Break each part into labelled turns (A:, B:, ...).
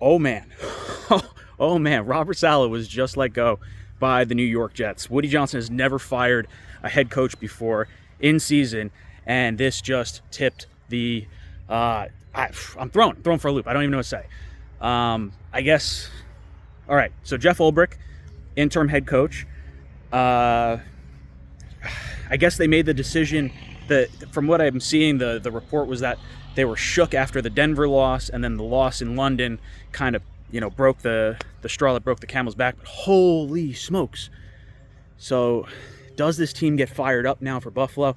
A: Oh, man. Oh, man. Robert Saleh was just let go by the New York Jets. Woody Johnson has never fired a head coach before in season, and this just tipped the I'm thrown for a loop. I don't even know what to say. I guess. All right. So Jeff Ulbrich, interim head coach. I guess they made the decision that, from what I'm seeing, the report was that they were shook after the Denver loss, and then the loss in London kind of, broke the straw that broke the camel's back. But holy smokes. So does this team get fired up now for Buffalo?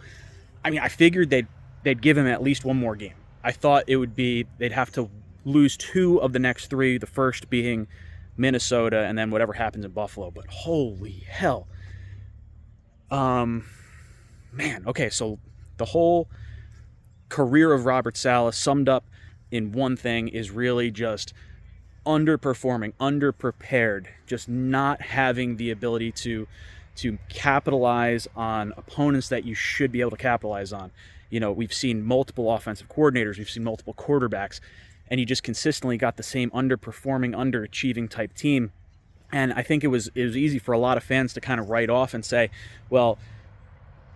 A: I mean, I figured they'd give him at least one more game. I thought it would be they'd have to lose 2 of the next 3, the first being Minnesota, and then whatever happens in Buffalo. But holy hell. Man, okay, so the whole career of Robert Saleh summed up in one thing is really just underperforming, underprepared, just not having the ability to capitalize on opponents that you should be able to capitalize on. We've seen multiple offensive coordinators, we've seen multiple quarterbacks, and you just consistently got the same underperforming, underachieving type team. And I think it was easy for a lot of fans to kind of write off and say, well,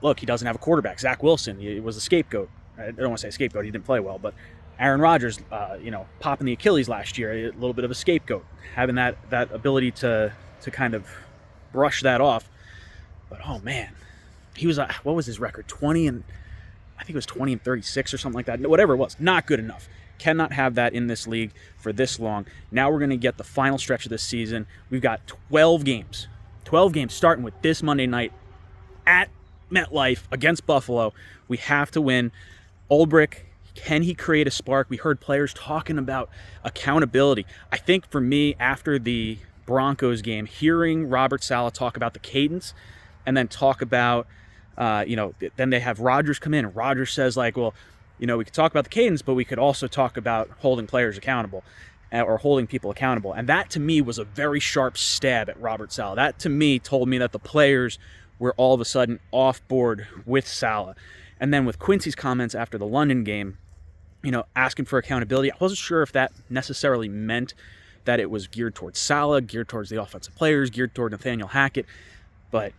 A: look, he doesn't have a quarterback. Zach Wilson, he was a scapegoat. I don't want to say scapegoat, he didn't play well, but Aaron Rodgers, popping the Achilles last year, a little bit of a scapegoat, having that ability to kind of brush that off. But oh man, he was what was his record? 20-36 or something like that. Whatever it was, not good enough. Cannot have that in this league for this long. Now we're going to get the final stretch of this season. We've got 12 games starting with this Monday night at MetLife against Buffalo. We have to win. Ulbrich, can he create a spark? We heard players talking about accountability. I think for me, after the Broncos game, hearing Robert Saleh talk about the cadence and then talk about, then they have Rodgers come in, and Rodgers says, like, well, we could talk about the cadence, but we could also talk about holding players accountable or holding people accountable. And that, to me, was a very sharp stab at Robert Saleh. That, to me, told me that the players were all of a sudden off board with Saleh. And then with Quincy's comments after the London game, asking for accountability, I wasn't sure if that necessarily meant that it was geared towards Saleh, geared towards the offensive players, geared toward Nathaniel Hackett. But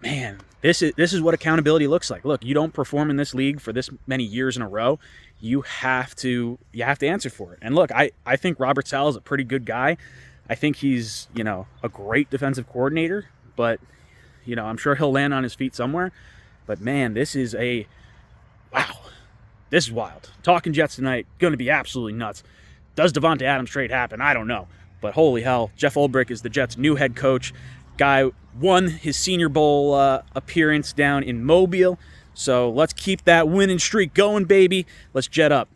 A: man, this is what accountability looks like. Look, you don't perform in this league for this many years in a row, you have to answer for it. And look, I think Robert Saleh is a pretty good guy. I think he's, a great defensive coordinator, but I'm sure he'll land on his feet somewhere. But man, this is wild. Talking Jets tonight, going to be absolutely nuts. Does Davante Adams trade happen? I don't know. But holy hell, Jeff Ulbrich is the Jets' new head coach. Guy won his Senior Bowl appearance down in Mobile. So let's keep that winning streak going, baby. Let's jet up.